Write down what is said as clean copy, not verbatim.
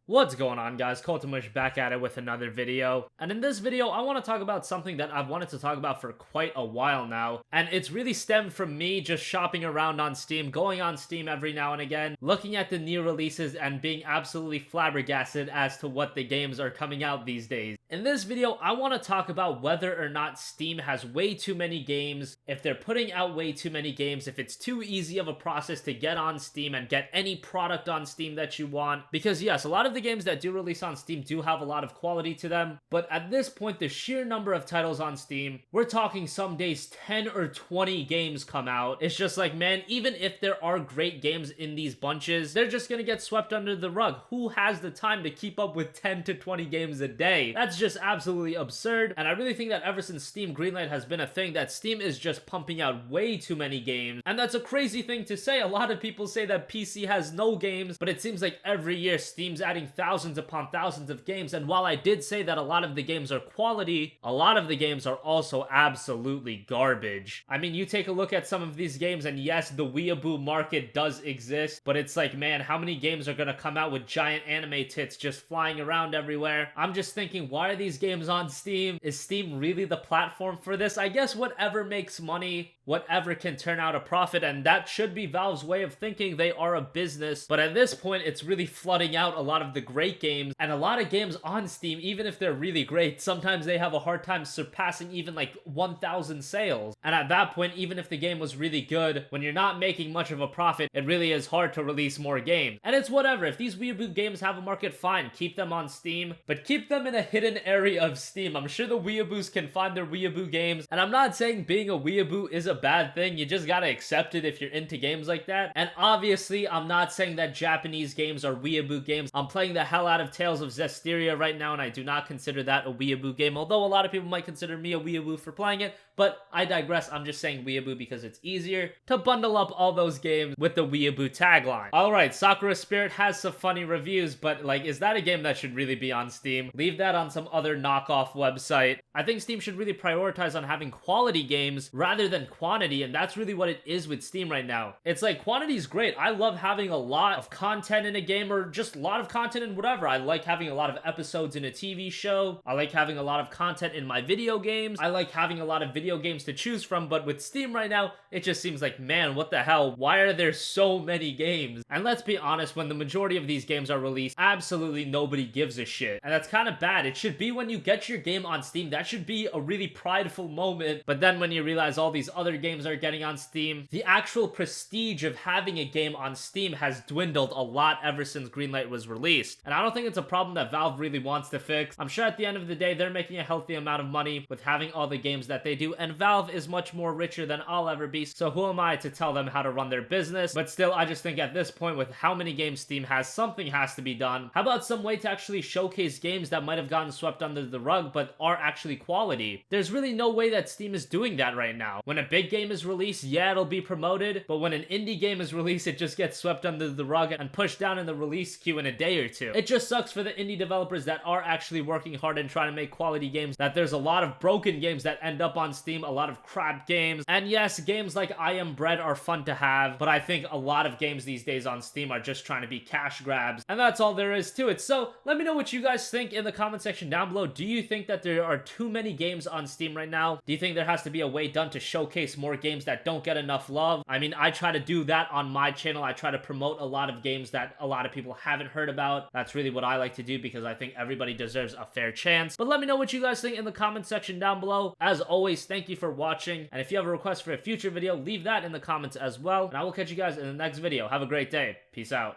What's going on, guys? Cultimush back at it with another video. And in this video, I want to talk about something that I've wanted to talk about for quite a while now. And it's really stemmed from me just shopping around on Steam, going on Steam every now and again, looking at the new releases and being absolutely flabbergasted as to what the games are coming out these days. In this video, I want to talk about whether or not Steam has way too many games, if they're putting out way too many games, if it's too easy of a process to get on Steam and get any product on Steam that you want. Because yes, a lot of the games that do release on Steam do have a lot of quality to them, but at this point, the sheer number of titles on Steam, we're talking some days 10 or 20 games come out. It's just like, man, even if there are great games in these bunches, they're just gonna get swept under the rug. Who has the time to keep up with 10 to 20 games a day? That's just absolutely absurd, and I really think that ever since Steam Greenlight has been a thing, that Steam is just pumping out way too many games, and that's a crazy thing to say. A lot of people say that PC has no games, but it seems like every year Steam's adding thousands upon thousands of games, and while I did say that a lot of the games are quality, a lot of the games are also absolutely garbage. I mean, you take a look at some of these games, and yes, the weeaboo market does exist, but it's like, man, how many games are gonna come out with giant anime tits just flying around everywhere? I'm just thinking, why are these games on Steam? Is Steam really the platform for this? I guess whatever makes money, whatever can turn out a profit, and that should be Valve's way of thinking. They are a business, but at this point, it's really flooding out a lot of the great games, and a lot of games on Steam, even if they're really great, sometimes they have a hard time surpassing even like 1,000 sales. And at that point, even if the game was really good, when you're not making much of a profit, it really is hard to release more games. And it's whatever. If these weeaboo games have a market, fine, keep them on Steam, but keep them in a hidden area of Steam. I'm sure the weeaboos can find their weeaboo games, and I'm not saying being a weeaboo is a bad thing. You just gotta accept it if you're into games like that. And obviously, I'm not saying that Japanese games are weeaboo games. I'm playing the hell out of Tales of Zestiria right now, and I do not consider that a weeaboo game, although a lot of people might consider me a weeaboo for playing it, but I digress. I'm just saying weeaboo because it's easier to bundle up all those games with the weeaboo tagline. Alright, Sakura Spirit has some funny reviews, but like, is that a game that should really be on Steam? Leave that on some other knockoff website. I think Steam should really prioritize on having quality games rather than quantity, and that's really what it is with Steam right now. It's like, quantity is great. I love having a lot of content in a game, or just a lot of content in whatever. I like having a lot of episodes in a TV show. I like having a lot of content in my video games. I like having a lot of video games to choose from, but with Steam right now, it just seems like, man, what the hell? Why are there so many games? And let's be honest, when the majority of these games are released, absolutely nobody gives a shit. And that's kind of bad. It should be when you get your game on Steam, that should be a really prideful moment. But then when you realize all these other games are getting on Steam, the actual prestige of having a game on Steam has dwindled a lot ever since Greenlight was released. And I don't think it's a problem that Valve really wants to fix. I'm sure at the end of the day, they're making a healthy amount of money with having all the games that they do, and Valve is much more richer than I'll ever be, so who am I to tell them how to run their business? But still, I just think at this point, with how many games Steam has, something has to be done. How about some way to actually showcase games that might have gotten swept under the rug but are actually quality? There's really no way that Steam is doing that right now. When a big game is released, yeah, it'll be promoted, but when an indie game is released, it just gets swept under the rug and pushed down in the release queue in a day or two. It just sucks for the indie developers that are actually working hard and trying to make quality games, that there's a lot of broken games that end up on Steam, a lot of crap games. And yes, games like I Am Bread are fun to have, but I think a lot of games these days on Steam are just trying to be cash grabs, and that's all there is to it. So let me know what you guys think in the comment section down below. Do you think that there are too many games on Steam right now? Do you think there has to be a way done to showcase more games that don't get enough love? I mean, I try to do that on my channel. I try to promote a lot of games that a lot of people haven't heard about. That's really what I like to do because I think everybody deserves a fair chance. But let me know what you guys think in the comment section down below. As always, thank you for watching, and if you have a request for a future video, leave that in the comments as well, and I will catch you guys in the next video. Have a great day. Peace out.